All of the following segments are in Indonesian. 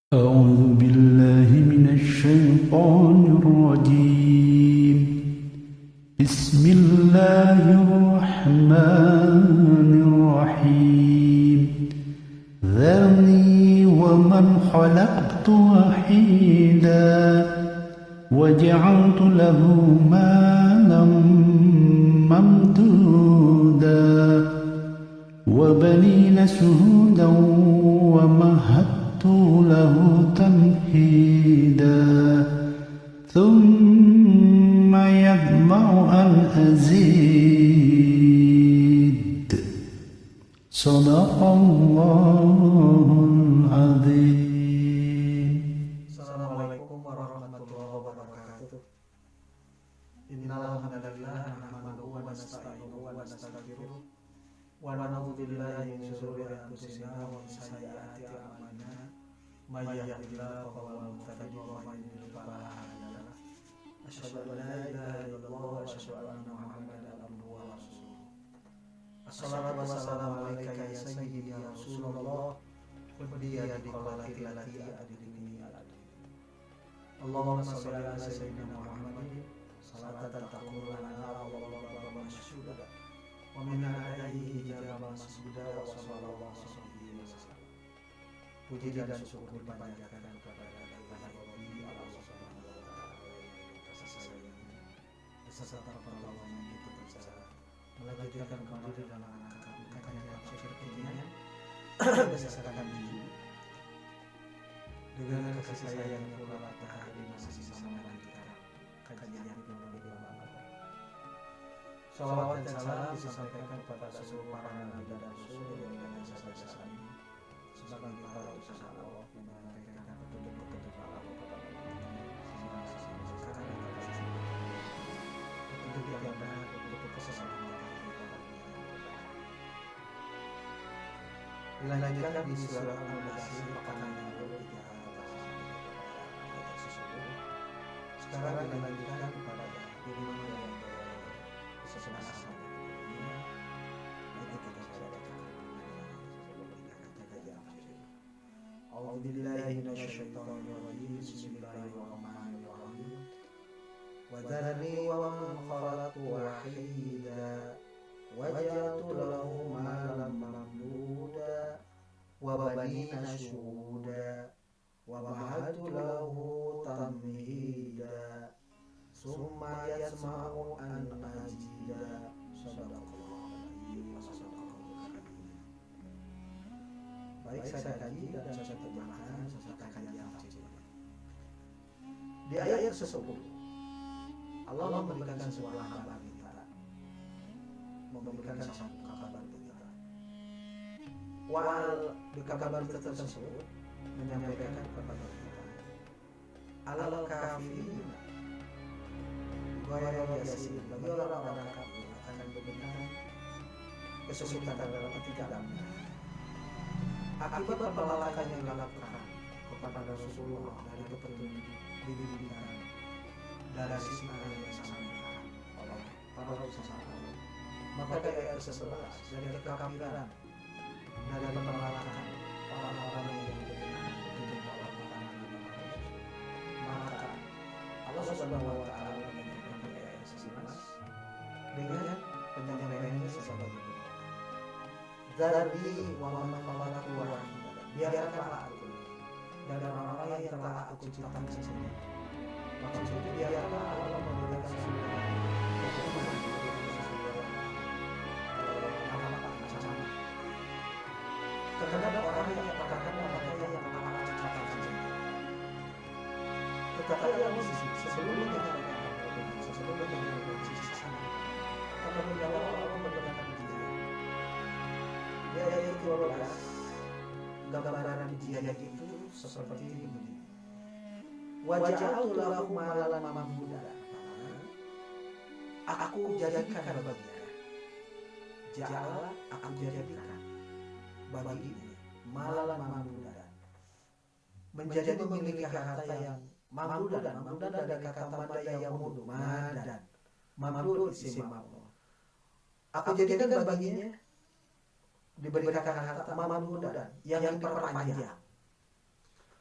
أعوذ بالله من الشيطان الرجيم. بسم الله الرحمن الرحيم. ذرني ومن خلقت وحيدا وجعلت له مالا ممدودا وبنين شهودا ومهدت له تمهيدا ثم يطمع أن أزيد. صدق الله العظيم. Assalamualaikum warahmatullahi wabarakatuh. Innal hamdalillah nahmaduhu wa nasta'inuhu wa nastaghfiruh wa na'udzu billahi min shururi anfusina wa min sayyiati a'malina. May yahdihillahu fahuwal muhtadi wa may yudlil fala hadiya lahu. Asyhadu an la ilaha illallah wa asyhadu anna Muhammadan abduhu wa rasuluh. Assalatu wassalamu alayka ya sayyidi ya Rasulullah wa bi yadi qalati lati adini aladi. Allahumma shalli ala sayyidina Muhammadin salatan taqulu lana wa wa mashhuda wa min a'daihi hijaban masbuda wa sallallahu alaihi wasallam. Puji dan syukur dipanjatkan kepada Allah Rabbi Allah Subhanahu wa taala yang kasih sayang serta pertolongan yang kita percaya melanjutkan kembali dalam kajian tafsir kekinian berdasarkan judul dengan kasih sayang yang Allah Ta'ala masih bersama kita kajian teknologi ulama. Salawat dan salam disampaikan kepada seluruh para nabi dan rasul yang dengan jasa-jasa ini sebagai para utusan Allah yang menyampaikan petunjuk-petunjuk Allah kepada petunjuk yang benar untuk keselamatan kita. Dilanjutkan di surat Al-Mudaththir pekan yang lalu sekarang dilanjutkan kepada firman yang ke-11 A'udzu billahi minasyaitonir rajim. Bismillahirrahmanirrahim. Wa dzarni wa man khalaqtu wahida waja'altu lahu malan mamduda wa banina shuhuda wa mahadtu lahu tamhida summa yasma'u an azida. Baik, saya kaji dan saya terjemahkan serta kajian tafsir. Di ayat tersebut Allah memberikan sebuah kabar kita, memberikan satu kabar kita. Wal di kabar tersebut menyampaikan kepada kita alal kafirin ghayra yasir, bagi orang-orang kafir akan diberikan kesulitan dalam tidak akibat penolakan yang dilakukan kepada Rasulullah dari petunjuk didikan dari sisi yang disampaikan oleh para utusan Allah. Maka dari ayat 11 dari kekafiran, dari penolakan orang-orang yang diberikan petunjuk oleh para nabi, maka Allah Subhanahu wa taala menyampaikan di ayat 11 dengan penyampaiannya sebagai berikut. Dari wa man khalaqtu wahida, biarkanlah aku dan orang-orang yang telah aku ciptakan sendiri. Maksudnya biarkanlah Allah memberikan sesuatu hukuman terhadap orang yang terkadang mereka yang telah aku ciptakan sendiri. Tetapi Allah sebelumnya akan menjawab Allah memberikan ayat 12 gambaran ujian itu seperti ini. Waja'altu lahu malan mamduda. Aku jadikan baginya. Ja'ala aku jadikan baginya malan mamduda. Menjadi memiliki harta yang mamdudan. Mamdudan dari kata mada yang mudu. Madan. Mamdud isim maf'ul. Aku jadikan baginya diberikan harta mamdudan yang diperpanjang.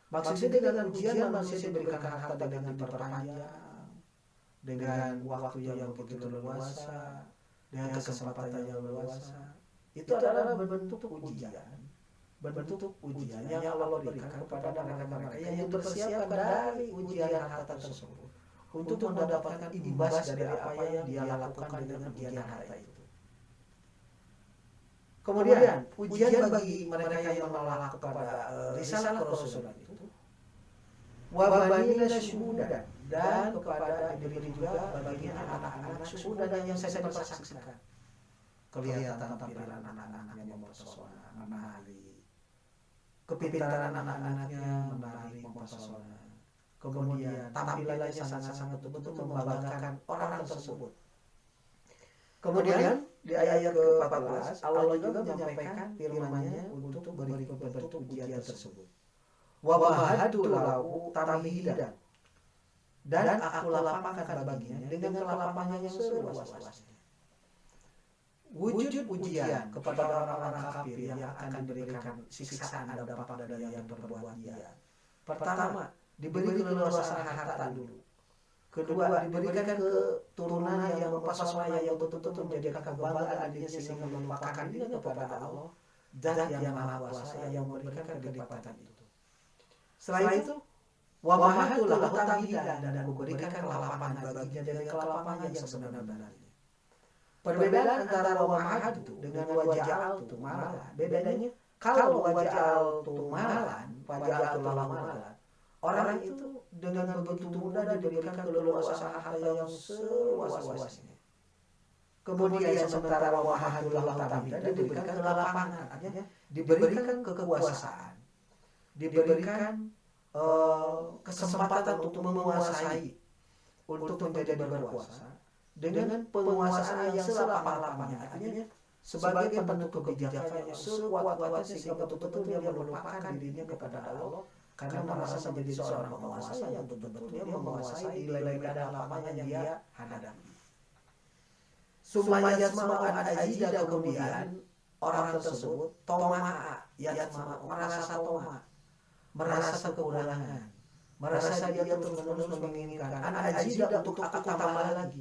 Maksudnya dengan ujian manusia diberikan harta dengan diperpanjang, dengan waktu yang begitu leluasa, dengan kesempatan yang leluasa. Itu adalah bentuk ujian. Bentuk ujian yang Allah berikan kepada mereka-mereka yang dipersiapkan dari ujian harta tersebut untuk mendapatkan imbas dari apa yang dia lakukan dengan ujian harta itu. Kemudian ujian bagi mereka yang menolak kepada risalah Rasulullah itu, wabanina syuhudan, dan kepada diberi juga baginya anak-anak syuhudan yang saya persaksikan. Kelihatan tampilan anak-anaknya mempesona, menarik. Kepintaran anak-anaknya menarik, mempesona. Kemudian tampilannya sangat-sangat betul-betul membanggakan orang tersebut. Kemudian di ayat ke-14 Allah juga menyampaikan firman-Nya untuk beri bentuk ujian tersebut. Wa mahadtu lahu tamhidan, dan aku lapangkan baginya dengan kelapangan yang seluas-luasnya. Wujud ujian kepada orang-orang kafir yang akan diberikan siksaan dampak dari yang berbuat dia. Pertama, diberi keleluasaan harta dulu. Kedua, diberikan keturunan yang mempesona yang betul-betul menjadikan kebanggaan dirinya sehingga melupakan dirinya kepada Allah dan yang Maha Kuasa yang memberikan kedapatan itu. Setelah itu, wa mahadtu lahu tamhidan, dan aku berikan kelapangan baginya dengan kelapangan yang sebenar-benarnya. Perbedaan antara wa mahadtu dengan wa ja'altu malan. Bedanya, kalau wa ja'altu malan, wa ja'altu lahu malan, orang itu dengan begitu mudah diberikan keleluasaan harta yang seluas-luasnya. Kemudian sementara wa mahadtu lahu tamhidan diberikan kelapangan, artinya diberikan kekuasaan, diberikan kesempatan untuk menguasai, untuk menjadi berkuasa dengan penguasaan yang selapang-lapangnya, artinya sebagai bentuk kebijakan yang sekuat-kuatnya sehingga betul-betul dia melupakan dirinya kepada Allah karena merasa menjadi seorang penguasa yang betul-betul dia menguasai nilai dan lapangan yang dia hadapi. Sumayat ma'an ajida, kemudian orang tersebut toma'a, merasa toma, merasa kekurangan, merasa dia terus-menerus menginginkan ajida untuk aku tambah lagi.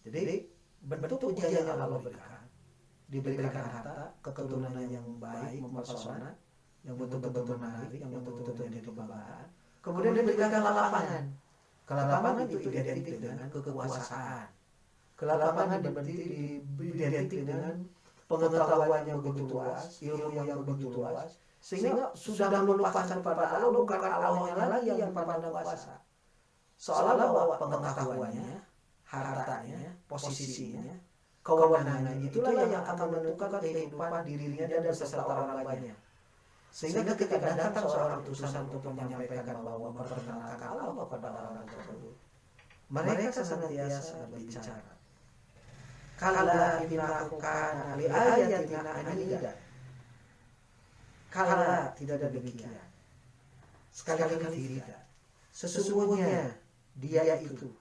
Jadi bentuk ujian yang Allah berikan, diberikan harta, keturunan yang baik, mempesona, yang betul-betul menarik, yang betul-betul menjadi kebanggaan. Kemudian diberikan kelapangan. Kelapangan itu identik dengan kekuasaan. Kelapangan identik dengan pengetahuan yang begitu luas, ilmu yang begitu luas, sehingga sudah melupakan pada Allah, bukan Allahnya lagi yang pada kuasa. Seolah bahwa pengetahuannya, hartanya, posisinya, kewenangan itulah yang akan menentukan kehidupan dirinya dan beserta orang lainnya. Sehingga ketika datang seorang utusan untuk menyampaikan bahwa memperkenalkan Allah kepada orang tersebut, mereka senantiasa berbicara, kala innakan li ayatina anida. Kala tidak demikian, sekali-kali tidak. Sesungguhnya dia itu,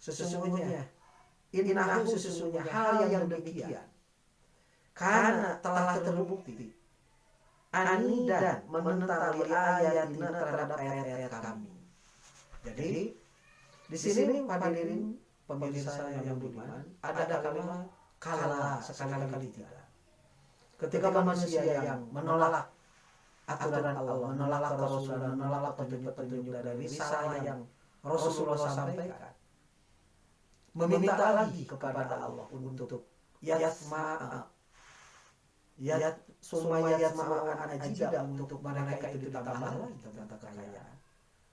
sesungguhnya innahu, sesungguhnya hal yang demikian, karena telah terbukti ani dan menentali ayatina terhadap ayat-ayat kami. Jadi di sini hadirin pemirsa yang budiman, ada kalimat kala, sekali-kali tidak. Ketika manusia yang menolak aturan Allah, menolak Rasulullah, menolak petunjuk dari risalah yang Rasulullah sampaikan, meminta lagi kepada Allah untuk yasma'a, summayasma'an ajida, untuk mereka itu ditambah lagi tentang kekayaan,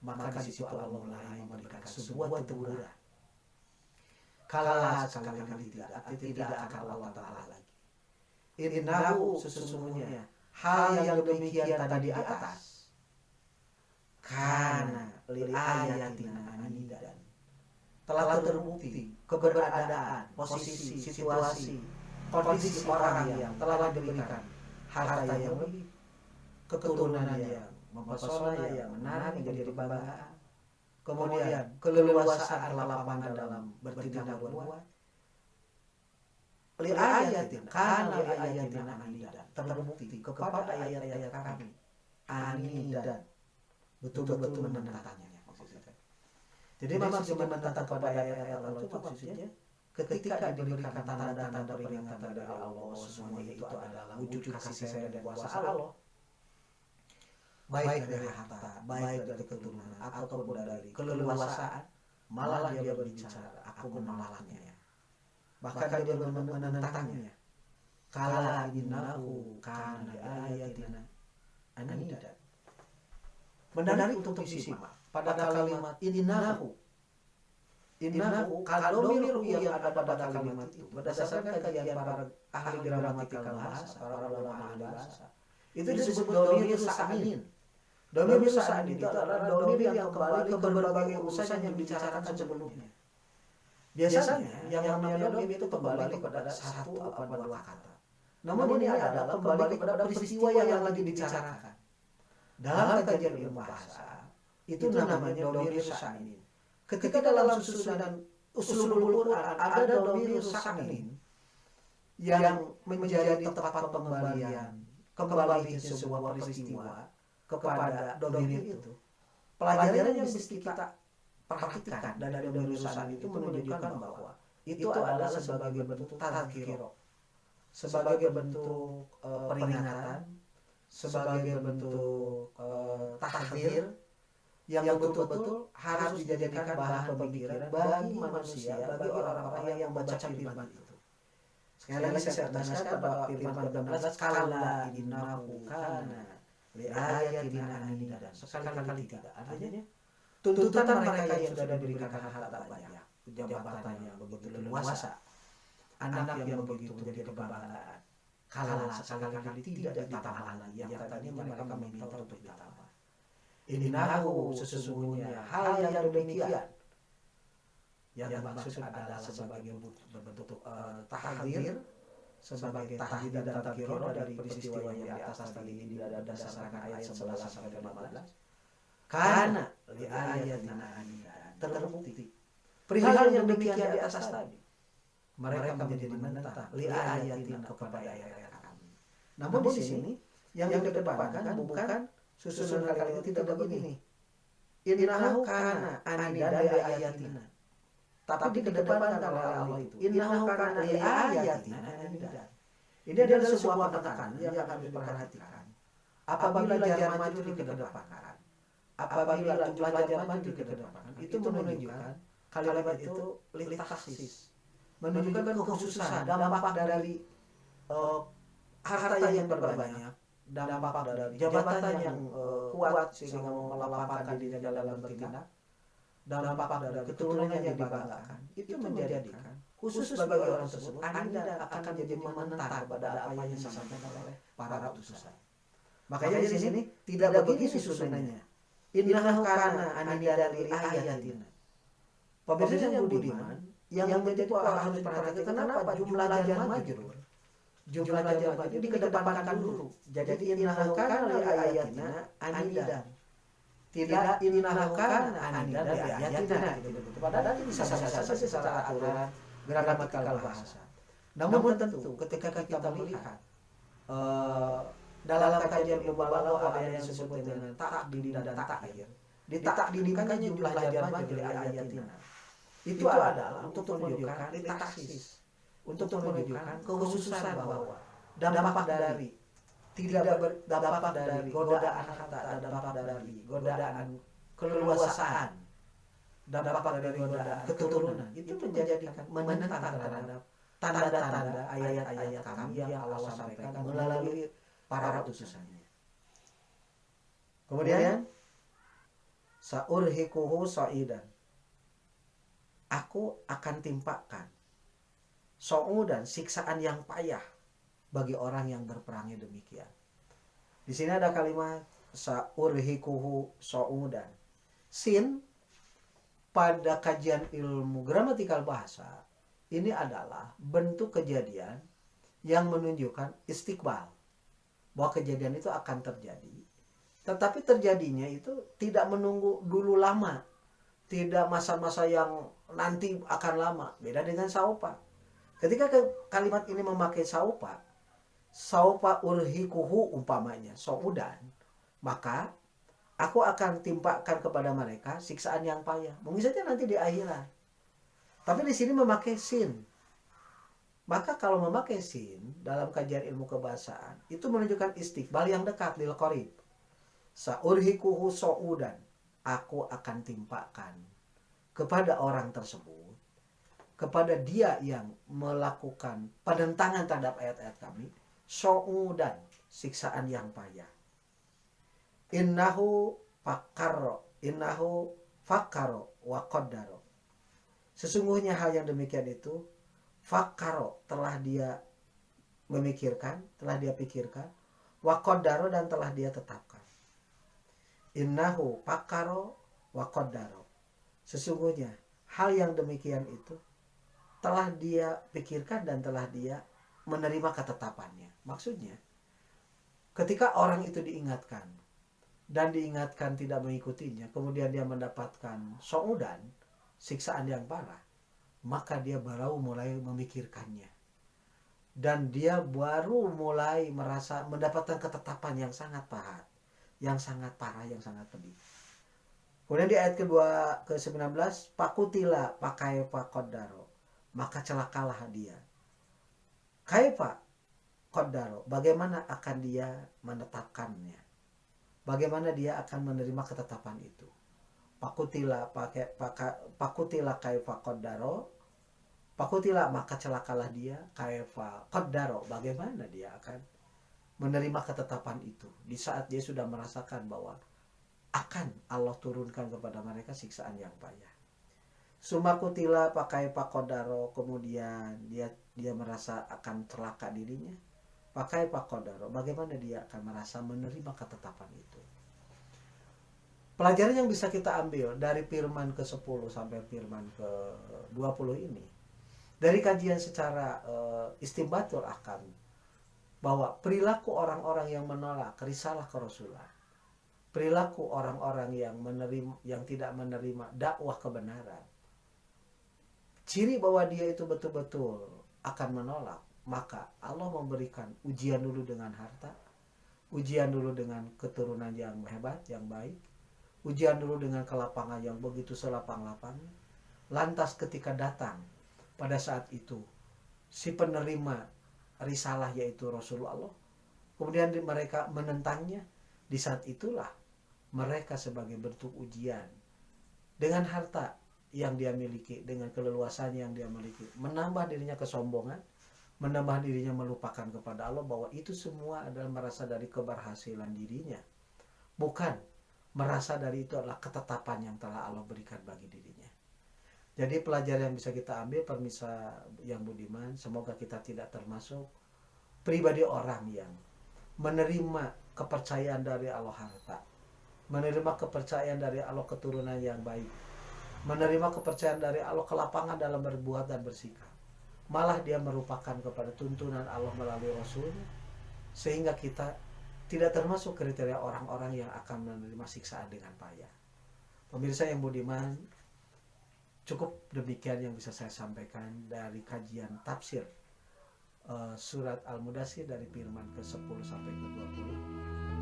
maka di situ Allah mulai memberikan sebuah teguran. Kala, sekali-kali tidak akan Allah Ta'ala lagi. Innahu, sesungguhnya hal yang demikian tadi di atas, karena li ayatina anidan, telah terbukti keberadaan, posisi, situasi, kondisi orang yang telah diberikan harta yang lebih, keturunan yang mempesona, yang menarik menjadi kebanggaan, kemudian keleluasaan kelapangan dalam bertindak berbuat. Li ayatin, karena li ayatina anidan, terbukti kepada ayat-ayat kami anidan, betul-betul menentangnya maksudnya. Jadi maksud menentang kepada ayat-ayat Allah itu maksudnya ketika diberikan tanda-tanda peringatan dari Allah semuanya itu adalah wujud kasih sayang dan kuasa Allah, baik dari harta, baik dari keturunan, ataupun dari keleluasaan, malah dia berbicara, aku menolaknya. Bahkan dia menentangnya. Kala innahu kana li ayatina anidan. Menarik untuk disimak pada kalimat innahu. Innahu, kalau domir yang ada pada kalimat itu berdasarkan kajian para ahli gramatikal bahasa, para ulama ahli bahasa, itu disebut domir sa'anin. Domir sa'anin itu adalah domir yang kembali ke berbagai urusan yang dibicarakan sebelumnya. Biasanya yang namanya domir itu kembali kepada satu atau dua kata. Namun ini adalah kembali kepada peristiwa yang lagi dibicarakan. Dalam kajian ilmu bahasa itu namanya domir sa'anin. Ketika dalam susunan usulul Quran ada domir sa'anin yang menjadi tempat pengembalian, kembali sebuah peristiwa kepada domir itu. Pelajaran yang mesti kita perhatikan dari domir sa'anin itu menunjukkan bahwa itu adalah sebagai bentuk tadzkirah, sebagai bentuk peringatan, sebagai bentuk tahdzir yang betul-betul harus dijadikan bahan pemikiran bagi manusia, bagi orang-orang yang membaca firman itu. Sekali lagi saya tegaskan pada firman ke-16, kala innahu kana li ayatina anidan. Sekali-kali tidak. Artinya tuntutan mereka yang sudah diberikan harta banyak, jabatan yang begitu leluasa, anak yang begitu menjadi kebanggaan, kala sekali-kali tidak ditambah lagi yang tadinya mereka meminta untuk ditambah. Innahu, sesungguhnya hal yang demikian yang dimaksud adalah sebagai bentuk tahdzir, sebagai tahdid dan tadzkirah dari peristiwa yang di atas tadi ini berdasarkan ayat 11 sampai 15. Karena li ayatina anidan, terbukti perihal yang demikian di atas tadi mereka menjadi menentang li ayatina kepada ayat-ayat kami. Namun di sini yang dikedepankan bukan susunan kalimat itu tidak begini. Innahu kana anidan li ayatina. Tapi dikedepankan oleh Allah itu. Innahu kana li ayatina anidan. Ini adalah sebuah penekanan yang harus diperhatikan. Apabila jar majrur dikedepankan, apabila jumlah jar majrur dikedepankan, itu menunjukkan kalimat itu li takhsis. Menunjukkan kekhususan, dampak dari harta yang berbanyak, dampak dari jabatan yang kuat sehingga melapangkan dirinya dalam bertindak, dampak dari keturunannya yang dibanggakan, itu menjadikan khusus bagi orang tersebut Anda akan jadi menentang kepada apa yang disampaikan oleh para utusan. Makanya di sini tidak begini susunannya. Innahu kana anidan li ayatina. Pemirsa yang budiman, yang menjadi harus diperhatikan kenapa jumlah jar majrur. Jumlah jar majrur dikedepankan dulu. Jadi innahu kana li ayatina anidan. Tidak innahu kana anidan li ayatina. Padahal itu bisa saja secara aturan gramatikal bahasa. Namun tentu ketika kita melihat dalam kajian ilmu balaghah ada yang disebut dengan takdim dan takhir. Ditakdimkan jumlah jar majrur li ayatina. Itu adalah untuk menunjukkan taksis, untuk menunjukkan kekhususan bahwa dampak dari dampak dari godaan harta, dampak dari godaan keleluasaan, dampak dari godaan keturunan itu menjadikan menentang terhadap tanda-tanda ayat-ayat kami yang Allah sampaikan melalui para utusannya. Kemudian saurhiquhu sa'idan, aku akan timpakan dan siksaan yang payah bagi orang yang berperangnya demikian. Di sini ada kalimat saurhikuhu soudan. Sin pada kajian ilmu gramatikal bahasa ini adalah bentuk kejadian yang menunjukkan istiqbal, bahwa kejadian itu akan terjadi. Tetapi terjadinya itu tidak menunggu dulu lama, tidak masa-masa yang nanti akan lama. Beda dengan saupa. Ketika kalimat ini memakai saupa urhikuhu umpamanya soudan, maka aku akan timpakan kepada mereka siksaan yang payah. Mungkin saja nanti di akhirat. Tapi di sini memakai sin. Maka kalau memakai sin dalam kajian ilmu kebahasaan itu menunjukkan istiqbal yang dekat, lil qarib. Saurhikuhu soudan, aku akan timpakan kepada orang tersebut, kepada dia yang melakukan penentangan terhadap ayat-ayat kami, soudan, siksaan yang payah. Innahu fakaro wa qaddaro. Sesungguhnya hal yang demikian itu fakaro, telah dia memikirkan, telah dia pikirkan, wa qaddaro, dan telah dia tetapkan. Innahu fakaro wa qaddaro. Sesungguhnya hal yang demikian itu telah dia pikirkan dan telah dia menerima ketetapannya. Maksudnya, ketika orang itu diingatkan dan diingatkan tidak mengikutinya, kemudian dia mendapatkan soudan, siksaan yang parah, maka dia baru mulai memikirkannya. Dan dia baru mulai merasa mendapatkan ketetapan yang sangat pahat, yang sangat parah, yang sangat pedih. Kemudian di ayat ke-19, pakutila pakai qaddaro, maka celakalah dia. Kaifa qaddaro, bagaimana akan dia menetapkannya? Bagaimana dia akan menerima ketetapan itu? Pakutila kaifa qaddaro, pakutila, maka celakalah dia, kaifa qaddaro, bagaimana dia akan menerima ketetapan itu di saat dia sudah merasakan bahwa akan Allah turunkan kepada mereka siksaan yang payah. Sumakutila pakai pakodaro, kemudian dia merasa akan celaka dirinya. Pakai pakodaro, bagaimana dia akan merasa menerima ketetapan itu. Pelajaran yang bisa kita ambil dari firman ke-10 sampai firman ke-20 ini, dari kajian secara istinbatul ahkam, bahwa perilaku orang-orang yang menolak risalah ke Rasulullah, perilaku orang-orang yang tidak menerima dakwah kebenaran, ciri bahwa dia itu betul-betul akan menolak, maka Allah memberikan ujian dulu dengan harta, ujian dulu dengan keturunan yang hebat, yang baik, ujian dulu dengan kelapangan yang begitu selapang-lapangnya. Lantas ketika datang pada saat itu si penerima risalah yaitu Rasulullah, kemudian mereka menentangnya, di saat itulah mereka sebagai bentuk ujian dengan harta yang dia miliki, dengan keleluasan yang dia miliki, menambah dirinya kesombongan, menambah dirinya melupakan kepada Allah, bahwa itu semua adalah merasa dari keberhasilan dirinya, bukan merasa dari itu adalah ketetapan yang telah Allah berikan bagi dirinya. Jadi pelajaran yang bisa kita ambil, permisa yang budiman, semoga kita tidak termasuk pribadi orang yang menerima kepercayaan dari Allah harta, menerima kepercayaan dari Allah keturunan yang baik, menerima kepercayaan dari Allah kelapangan dalam berbuat dan bersikap, malah dia merupakan kepada tuntunan Allah melalui Rasulnya, sehingga kita tidak termasuk kriteria orang-orang yang akan menerima siksaan dengan payah. Pemirsa yang budiman, cukup demikian yang bisa saya sampaikan dari kajian tafsir surat Al-Mudaththir dari firman ke-10 sampai ke-20.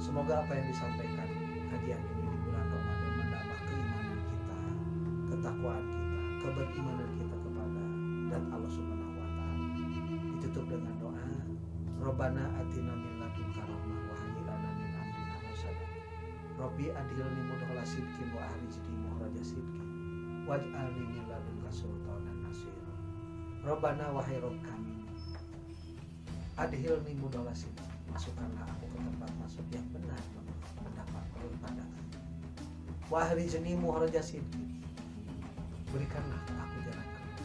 Semoga apa yang disampaikan kajian ini di bulan Ramadan menambah keimanan kita, ketakwaan kita, keberimanan kita kepada dan Allah Subhanahu wa taala. Ditutup dengan doa, Rabbana atina min ladunka rahmah wa hayyi lana min amrina rasada. Rabbi adkhilni mudkhala sidqin wa akhrijni mukhraja sidqin waj'alni min ladunka sultanan nasira. Rabbana wahai Rabb kami, adkhilni mudkhala sidqin, masukkanlah aku ke tempat masuk yang benar mendapat pandangan. Wa akhrijni mukhraja sidqin, berikanlah aku jalan keluar,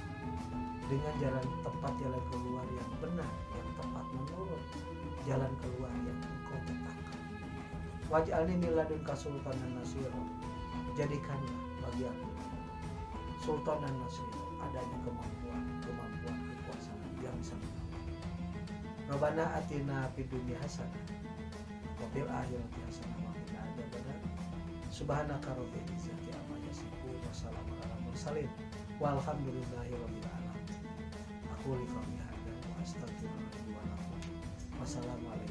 dengan jalan tepat, jalan keluar yang benar, yang tepat menurut jalan keluar yang Engkau tetapkan. Waj'alni min ladunka sultanan nasira. Jadikanlah bagi aku sultanan nasira, adanya kemampuan kekuasaan yang bisa menolong. Rabbana atina fid dunya hasanah wa fil akhirati hasanah wa qina adzabannar. Subhanaka rabbil izzati amma yasifun wa salamun alal mursalin walhamdulillahi rabbil alamin. Aku li qawli hadza wa astaghfirullahi wa lakum. Wassalamualaikum